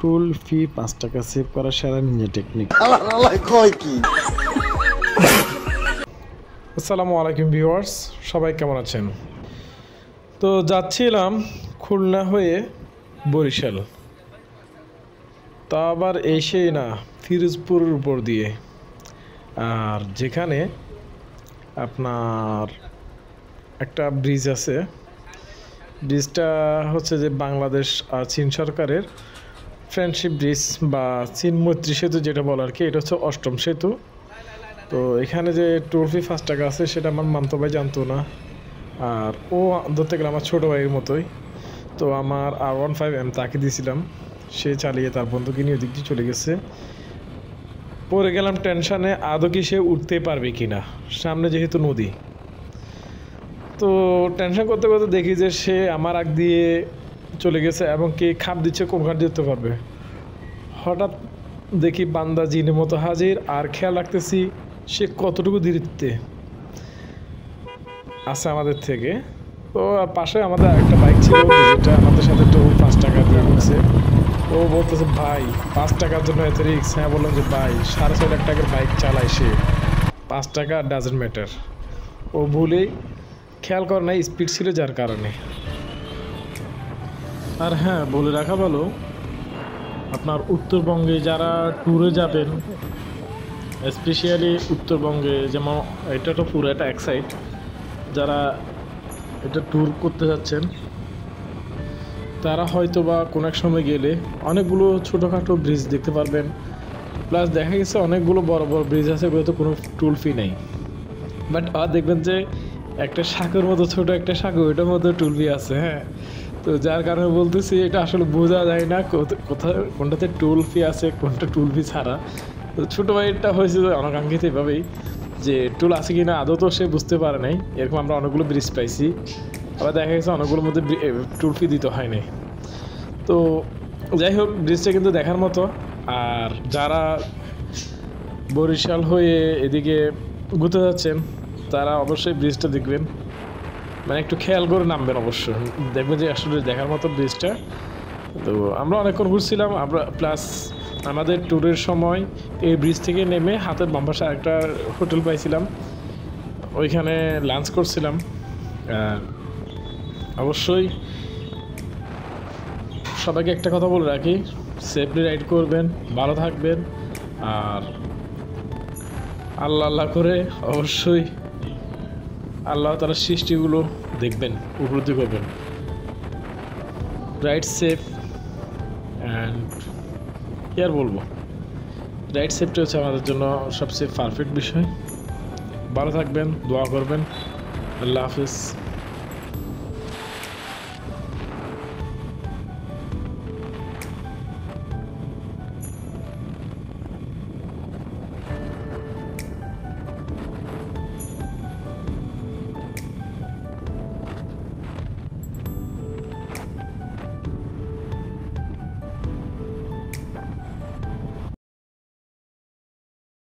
Toll ফি 5 টাকা save করার সেরা নিঞ্জা টেকনিক। আসসালামু আলাইকুম ভিউয়ার্স, সবাই কেমন আছেন? তো যাচ্ছিলাম খুলনা হয়ে বরিশাল, তা আবার এসেই না ফিরোজপুরের উপর দিয়ে, আর যেখানে আপনার একটা ব্রিজ আছে। ব্রিজটা হচ্ছে যে বাংলাদেশ আর চীন সরকারের ফ্রেন্ডশিপ ব্রিজ বা চীন মৈত্রী সেতু যেটা বলার আর কি, এটা হচ্ছে 8ম সেতু। তো এখানে যে টোল ফি 5 টাকা আছে সেটা আমার মামতো ভাই জানতো না, আর ও ধরতে গেলে আমার ছোটো ভাইয়ের মতোই। তো আমার R15M তাকে দিয়েছিলাম, সে চালিয়ে তার বন্ধুকে নিয়ে ওদিক দিয়ে চলে গেছে। পরে গেলাম টেনশানে, আদৌ কি সে উঠতে পারবে কি না, সামনে যেহেতু নদী। তো টেনশন করতে করতে দেখি যে সে আমার আগ দিয়ে চলে গেছে এবং কি খাপ দিচ্ছে কোন ঘাট দিতে পারবে। হঠাৎ দেখি বান্দা জিনের মতো হাজির, আর খেয়াল রাখতেছি সে কতটুকু দূরত্বে আছে আমাদের থেকে। তো আর পাশে আমাদের একটা বাইক ছিল যেটা আমাদের সাথে টোল 5 টাকা দিয়ে বলছে। ও বলতেছে ভাই 5 টাকার জন্য এত রিক্স? হ্যাঁ বললাম যে ভাই 6.5 লাখ টাকার বাইক চালায় সে, 5 টাকা ডাজেন্ট ম্যাটার। ও ভুলেই খেয়াল করে না, স্পিড ছিল যার কারণে। আর হ্যাঁ, বলে রাখা ভালো, আপনার উত্তরবঙ্গে যারা ট্যুরে যাবেন, স্পেশালি উত্তরবঙ্গে, যেমন এটা তো পুরো একটা এক সাইড, যারা এটা ট্যুর করতে যাচ্ছেন তারা হয়তো বা কোনো এক সময় গেলে অনেকগুলো ছোটোখাটো ব্রিজ দেখতে পারবেন। প্লাস দেখা গেছে অনেকগুলো বড় বড় ব্রিজ আছে, ওগুলোতে কোনো টোল ফি নেই। বাট আর দেখবেন যে একটা শাকের মতো ছোট একটা শাক, ওইটার মধ্যে টোল ফি আছে। হ্যাঁ, তো যার কারণে বলতেছি এটা আসলে বোঝা যায় না কোথায় কোনটাতে টোল ফি আছে কোনটা টোল ফি ছাড়া। তো ছোটো ভাইটা হয়েছে অনাকাঙ্ক্ষিত এভাবেই, যে টোল আছে কি না আদৌ তো সে বুঝতে পারে নাই। এরকম আমরা অনেকগুলো ব্রিজ পাইছি, আবার দেখা গেছে অনেকগুলোর মধ্যে টোল ফি দিতে হয় নাই। তো যাই হোক, ব্রিজটা কিন্তু দেখার মতো। আর যারা বরিশাল হয়ে এদিকে ঘুরতে যাচ্ছেন তারা অবশ্যই ব্রিজটা দেখবেন, মানে একটু খেয়াল করে নামবেন অবশ্যই, দেখবেন যে আসলে দেখার মতো ব্রিজটা। তো আমরা অনেকক্ষণ ঘুরছিলাম, আমরা প্লাস আমাদের ট্যুরের সময় এই ব্রিজ থেকে নেমে হাতের বাম পাশে একটা হোটেল পাইছিলাম, ওইখানে লাঞ্চ করছিলাম। অবশ্যই সবাইকে একটা কথা বলে রাখি, সেফলি রাইড করবেন, ভালো থাকবেন, আর আল্লাহ আল্লাহ করে অবশ্যই আল্লাহ তাআলার সৃষ্টিগুলো দেখবেন, উপলব্ধি করবেন। রাইড সেফ অ্যান্ড কি আর বলবো, রাইড সেফটি হচ্ছে আমাদের জন্য সবচেয়ে পারফেক্ট বিষয়। ভালো থাকবেন, দোয়া করবেন। আল্লাহ হাফিজ।